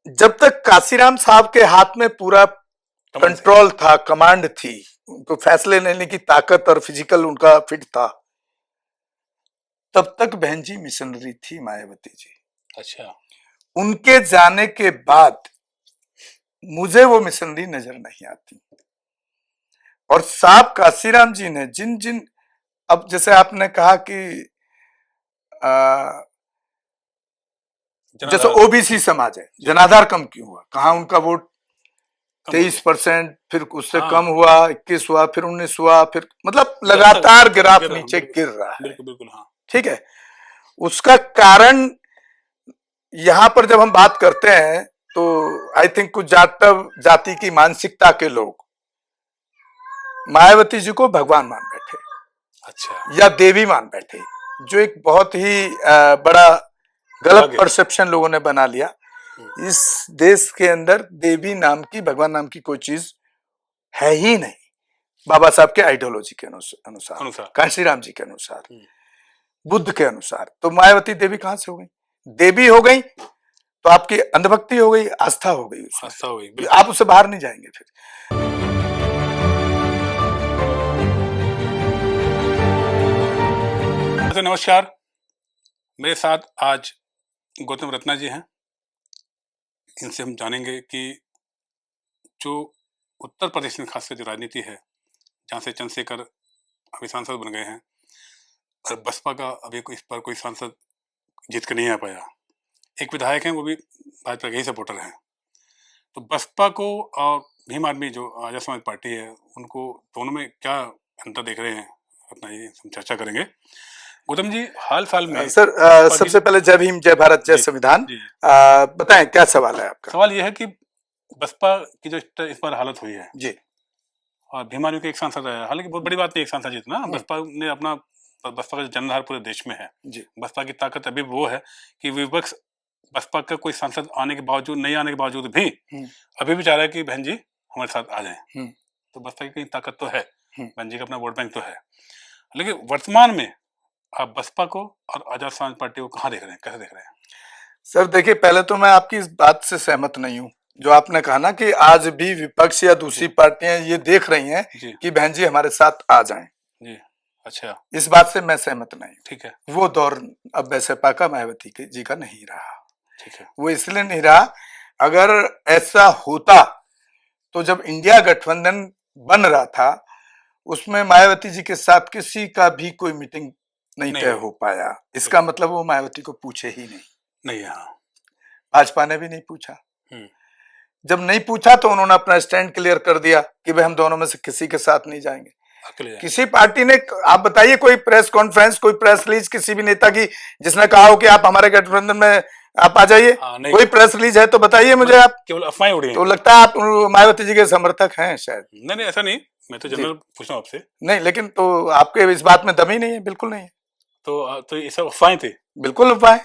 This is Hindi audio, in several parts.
जब तक काशीराम साहब के हाथ में पूरा कंट्रोल था, कमांड थी, उनको फैसले लेने की ताकत और फिजिकल उनका फिट था, तब तक बहन जी मिशनरी थी मायावती जी। अच्छा। उनके जाने के बाद मुझे वो मिशनरी नजर नहीं आती। और साहब काशीराम जी ने जिन जिन, अब जैसे आपने कहा कि जैसे ओबीसी समाज है, जनाधार कम क्यों हुआ, कहा उनका वोट 23%, फिर उससे कम हुआ, 21 हुआ, फिर 19 हुआ, फिर मतलब लगातार ग्राफ नीचे गिर रहा है। बिल्कुल हाँ। ठीक है, उसका कारण यहां पर जब हम बात करते हैं तो आई थिंक कुछ जाति की मानसिकता के लोग मायावती जी को भगवान मान बैठे। अच्छा। या देवी मान बैठे, जो एक बहुत ही बड़ा गलत परसेप्शन लोगों ने बना लिया। इस देश के अंदर देवी नाम की, भगवान नाम की कोई चीज है ही नहीं, बाबा साहब के आइडियोलॉजी के अनुसार, कांशीराम जी के अनुसार, बुद्ध के अनुसार। तो मायावती देवी कहां से हो गई? देवी हो गई तो आपकी अंधभक्ति हो गई, आस्था हो गई, आस्था हो गई, आप उससे बाहर नहीं जाएंगे फिर। नमस्कार, मेरे साथ आज गौतम रत्ना जी हैं। इनसे हम जानेंगे कि जो उत्तर प्रदेश में खासकर जो राजनीति है, जहाँ से चंद्रशेखर अभी सांसद बन गए हैं और बसपा का अभी इस पर कोई सांसद जीत कर नहीं आ पाया, एक विधायक हैं वो भी भाजपा के ही सपोर्टर हैं, तो बसपा को और भीम आदमी जो आजाद समाज पार्टी है, उनको दोनों में क्या अंतर देख रहे हैं, रत्ना जी हम चर्चा करेंगे। गौतम जी, हाल साल में सर सबसे पहले जय भीम, जय भारत, जय संविधान। बताएं क्या सवाल है आपका? सवाल यह है कि बसपा की जो इस बार हालत हुई है जी, और भीम आर्मी के एक सांसद है, हालांकि बहुत बड़ी बात नहीं एक सांसद जीतना, बसपा ने अपना, बसपा का जनाधार पूरे देश में है जी। बसपा की ताकत अभी वो है कि विपक्ष बसपा का कोई सांसद आने के बावजूद, नहीं आने के बावजूद भी अभी भी चाह रहा है कि बहन जी हमारे साथ आ जाएं। तो बसपा की कहीं ताकत तो है, बहन जी का अपना वोट बैंक तो है, लेकिन वर्तमान में आप बसपा को और आजाद समाज पार्टी को कहाँ देख रहे हैं, कैसे देख रहे हैं? सर देखिए, पहले तो मैं आपकी इस बात से सहमत नहीं हूँ जो आपने कहा ना कि आज भी विपक्ष या दूसरी पार्टियां ये देख रही हैं कि बहन जी हमारे साथ आ जाएं। जी, अच्छा, इस बात से मैं सहमत नहीं। ठीक है, वो दौर अब बसपा का, मायावती जी का नहीं रहा। ठीक है, वो इसलिए नहीं रहा, अगर ऐसा होता तो जब इंडिया गठबंधन बन रहा था उसमें मायावती जी के साथ किसी का भी कोई मीटिंग नहीं तय हो पाया। इसका मतलब वो मायावती को पूछे ही नहीं। भाजपा ने भी नहीं पूछा। जब नहीं पूछा तो उन्होंने अपना स्टैंड क्लियर कर दिया कि भाई हम दोनों में से किसी के साथ नहीं जाएंगे। किसी पार्टी ने, आप बताइए कोई प्रेस कॉन्फ्रेंस, कोई प्रेस रिलीज किसी भी नेता की जिसने कहा हो कि आप हमारे गठबंधन में आप आ जाइए? कोई प्रेस रिलीज है तो बताइए मुझे। आप केवल अफवाहें उड़ी हैं। तो लगता है आप मायावती जी के समर्थक हैं शायद। नहीं ऐसा नहीं, मैं तो जनरल पूछ रहा हूं आपसे। नहीं, लेकिन तो आपके इस बात में दम ही नहीं है, बिल्कुल नहीं है। तो ये सब अफवाहें थी? बिल्कुल अफवाहें।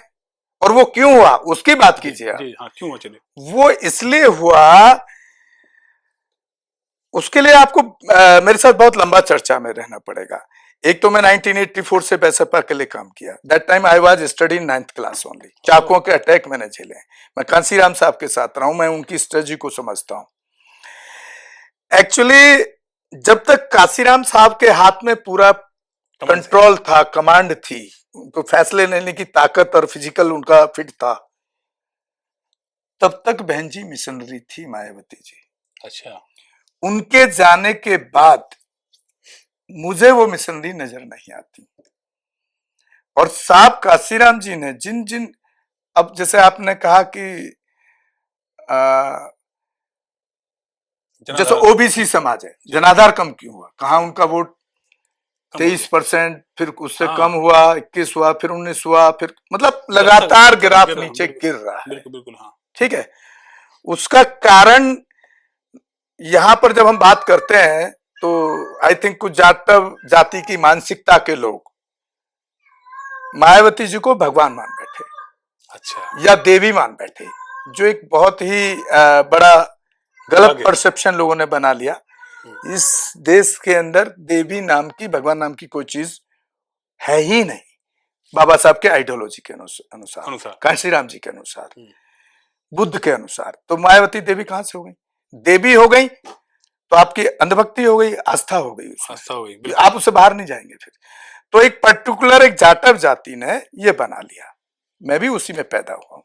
और वो क्यों हुआ उसकी बात कीजिए आप। हाँ, क्यों हुआ? चलिए। वो इसलिए हुआ, उसके लिए आपको मेरे साथ बहुत लंबा चर्चा में रहना पड़ेगा। एक तो मैं 1984 से बसपा के लिए काम किया। That time I was study in 9th class only. चाकुओं के अटैक मैंने झेले। मैं कांसीराम साहब के साथ रहा हूं, मैं उनकी स्ट्रेटजी को समझता हूं। एक्चुअली जब तक कांसीराम साहब के हाथ में पूरा कंट्रोल था, कमांड थी, उनको फैसले लेने की ताकत और फिजिकल उनका फिट था, तब तक बहन जी मिशनरी थी मायावती जी। अच्छा। उनके जाने के बाद मुझे वो मिशनरी नजर नहीं आती। और साहब काशीराम जी ने जिन जिन, अब जैसे आपने कहा कि जैसे ओबीसी समाज है, जनाधार कम क्यों हुआ, कहा उनका वोट 23%, फिर उससे कम हुआ, 21 हुआ, फिर 19 हुआ, फिर मतलब लगातार ग्राफ नीचे गिर रहा है। बिल्कुल हाँ। ठीक है, उसका कारण यहां पर जब हम बात करते हैं तो आई थिंक कुछ जाति की मानसिकता के लोग मायावती जी को भगवान मान बैठे। अच्छा। या देवी मान बैठे, जो एक बहुत ही बड़ा गलत परसेप्शन लोगों ने बना लिया। इस देश के अंदर देवी नाम की, भगवान नाम की कोई चीज है ही नहीं, बाबा साहब के आइडियोलॉजी के अनुसार, कांशीराम जी के अनुसार, बुद्ध के अनुसार, तो मायावती देवी कहां से हो गई? देवी हो गई तो आपकी अंधभक्ति हो गई, आस्था हो गई उसमें। आस्था हो गई, आप बिल्कुल। उससे बाहर नहीं जाएंगे फिर। तो एक पर्टिकुलर एक जाटव जाति ने ये बना लिया। मैं भी उसी में पैदा हुआ हूं,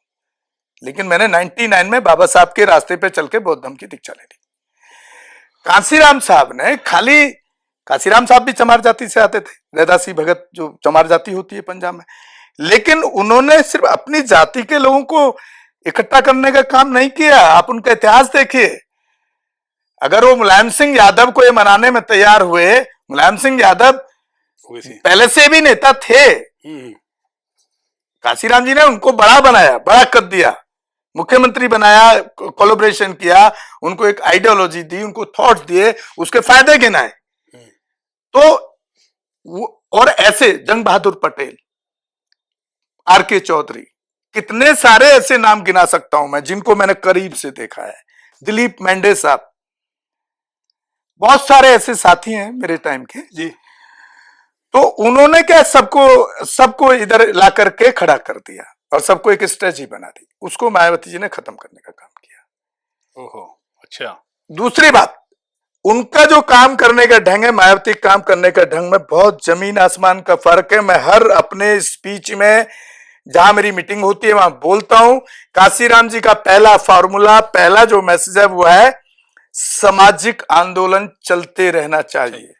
लेकिन मैंने 99 में बाबा साहब के रास्ते पे चल के बौद्ध धर्म की दीक्षा ले ली। कांसीराम साहब ने खाली, कांसीराम साहब भी चमार जाति से आते थे, रैदासी भगत जो चमार जाति होती है पंजाब में, लेकिन उन्होंने सिर्फ अपनी जाति के लोगों को इकट्ठा करने का काम नहीं किया। आप उनका इतिहास देखिए। अगर वो मुलायम सिंह यादव को ये मनाने में तैयार हुए, मुलायम सिंह यादव पहले से भी नेता थे, कांसीराम जी ने उनको बड़ा बनाया, बड़ा कर दिया, मुख्यमंत्री बनाया, कोलैबोरेशन किया, उनको एक आइडियोलॉजी दी, उनको थॉट्स दिए, उसके फायदे गिनाए। तो वो, और ऐसे जंग बहादुर पटेल, आर.के. चौधरी, कितने सारे ऐसे नाम गिना सकता हूं मैं जिनको मैंने करीब से देखा है, दिलीप मेंढे साहब, बहुत सारे ऐसे साथी हैं मेरे टाइम के जी। तो उन्होंने क्या सबको इधर ला करके खड़ा कर दिया और सबको एक स्ट्रेटजी बना दी। उसको मायावती जी ने खत्म करने का काम किया। ओहो, अच्छा। दूसरी बात, उनका जो काम करने का ढंग है, मायावती काम करने का ढंग में बहुत जमीन आसमान का फर्क है। मैं हर अपने स्पीच में जहां मेरी मीटिंग होती है वहां बोलता हूं, कांसीराम जी का पहला फॉर्मूला, पहला जो मैसेज है वो है सामाजिक आंदोलन चलते रहना चाहिए।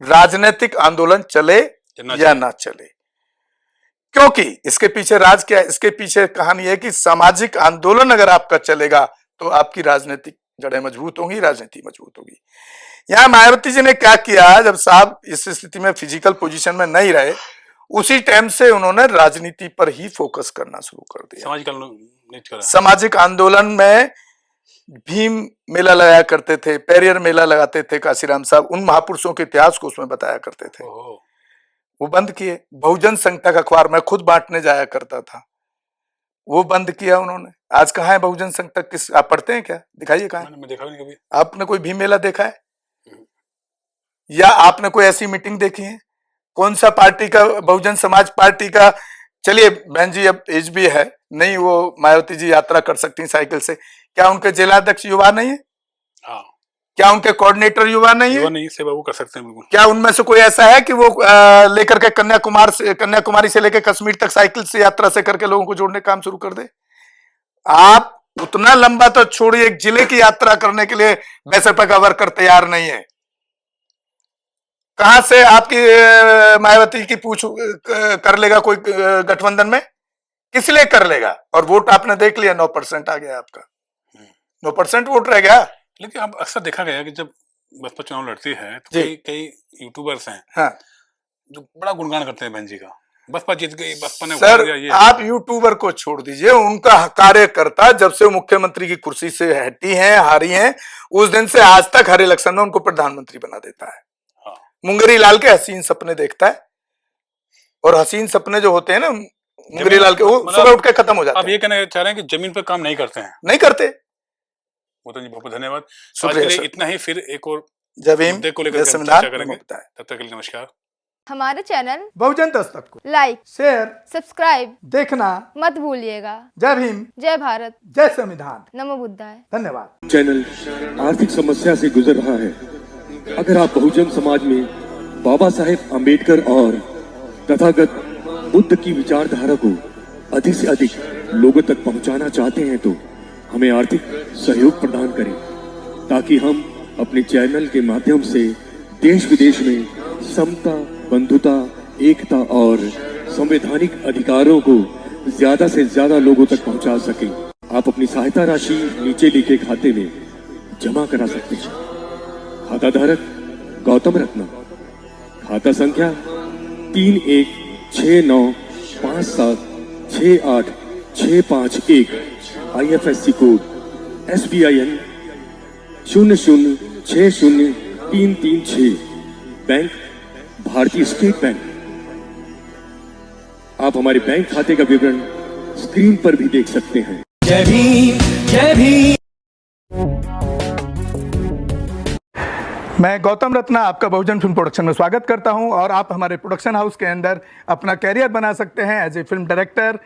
राजनीतिक आंदोलन चले या ना चले, क्योंकि इसके पीछे राज क्या है, इसके पीछे कहानी है कि सामाजिक आंदोलन अगर आपका चलेगा तो आपकी राजनीतिक जड़ें मजबूत होंगी, राजनीति मजबूत होगी। यहां मायावती जी ने क्या किया, जब साहब इस स्थिति में फिजिकल पोजीशन में नहीं रहे, उसी टाइम से उन्होंने राजनीति पर ही फोकस करना शुरू कर दिया। सामाजिक आंदोलन में भीम मेला लगाया करते थे, पेरियर मेला लगाते थे कांसीराम साहब, उन महापुरुषों के इतिहास को उसमें बताया करते थे। वो बंद किए। बहुजन संकटक अखबार मैं खुद बांटने जाया करता था, वो बंद किया उन्होंने। आज कहाँ है बहुजन संकटक? किस आप पढ़ते हैं क्या? दिखाइए कहाँ है। मैं देखा नहीं कभी। आपने कोई भीम मेला देखा है या आपने कोई ऐसी मीटिंग देखी है? कौन सा पार्टी का, बहुजन समाज पार्टी का, चलिए बहन जी अब एज भी है, नहीं वो मायावती जी यात्रा कर सकती हैं साइकिल से, क्या उनके जिलाध्यक्ष युवा नहीं है? हाँ। क्या उनके कोऑर्डिनेटर युवा नहीं है? युवा नहीं, सेवा वो कर सकते हैं बिल्कुल। क्या उनमें से कोई ऐसा है कि वो लेकर के कन्याकुमारी से लेकर कश्मीर तक साइकिल से यात्रा से करके लोगों को जोड़ने का काम शुरू कर दे? आप उतना लंबा तो छोड़िए, एक जिले की यात्रा करने के लिए 20 रुपए का वर्कर तैयार नहीं है। कहां से आपकी मायावती की पूछ कर लेगा कोई गठबंधन में? किस लिए कर लेगा? और वोट आपने देख लिया, 9% आ गया आपका, 9% वोट रह गया। लेकिन अब अक्सर देखा गया कि जब बसपा चुनाव लड़ती है तो कई यूट्यूबर्स हैं, हाँ, जो बड़ा गुणगान करते हैं बहन जी का, बसपा जीत गई, बसपा ने सर आप यूट्यूबर को छोड़ दीजिए, उनका कार्यकर्ता जब से मुख्यमंत्री की कुर्सी से हटी हैं, हारी हैं, उस दिन से आज तक हर इलेक्शन में उनको प्रधानमंत्री बना देता है। हाँ। मुंगरी लाल के हसीन सपने देखता है, और हसीन सपने जो होते हैं ना मुंगरी लाल के, वो सुबह उठ के खत्म हो जाते हैं। आप ये कहना चाह रहे हैं कि जमीन पर काम नहीं करते हैं? नहीं करते। बहुत बहुत धन्यवाद। आज के लिए इतना ही, फिर एक और मुद्दे को लेकर चर्चा करेंगे। तब तक के लिए नमस्कार। हमारे चैनल बहुजन दस्तक को लाइक, शेयर, सब्सक्राइब देखना मत भूलिएगा। जय भीम, जय भारत, जय संविधान, नमो बुद्धाय। धन्यवाद। चैनल आर्थिक समस्या से गुजर रहा है। अगर आप बहुजन समाज में बाबा साहेब अम्बेडकर और तथागत बुद्ध की विचारधारा को अधिक से अधिक लोगों तक पहुंचाना चाहते हैं तो हमें आर्थिक सहयोग प्रदान करें, ताकि हम अपने चैनल के माध्यम से देश विदेश में समता, बंधुता, एकता और संवैधानिक अधिकारों को ज्यादा से ज्यादा लोगों तक पहुंचा सकें। आप अपनी सहायता राशि नीचे लिखे खाते में जमा करा सकते हैं। खाता धारक गौतम रत्ना, खाता संख्या 3169576865 IFSC कोड SBIN 0060336, बैंक भारतीय स्टेट बैंक। आप हमारे बैंक खाते का विवरण स्क्रीन पर भी देख सकते हैं। जय भीम, जय भीम। मैं गौतम रत्ना आपका बहुजन फिल्म प्रोडक्शन में स्वागत करता हूं, और आप हमारे प्रोडक्शन हाउस के अंदर अपना कैरियर बना सकते हैं as a film director,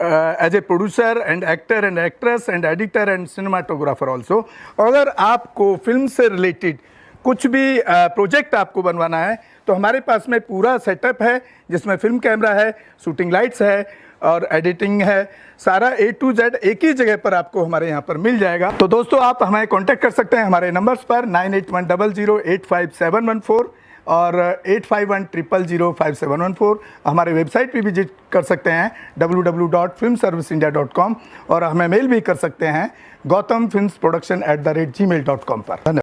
as a producer and actor and actress and editor and cinematographer also. अगर आपको फिल्म से रिलेटेड कुछ भी प्रोजेक्ट आपको बनवाना है तो हमारे पास में पूरा सेटअप है, जिसमें फिल्म कैमरा है, शूटिंग लाइट्स है और एडिटिंग है। सारा A to Z एक ही जगह पर आपको हमारे यहाँ पर मिल जाएगा। तो दोस्तों आप हमें कांटेक्ट कर सकते हैं हमारे नंबर्स पर 9810085714 और 8510005714। हमारे वेबसाइट पे विजिट कर सकते हैं www.filmserviceindia.com और हमें मेल भी कर सकते हैं gautamfilmsproduction@gmail.com पर। धन्यवाद।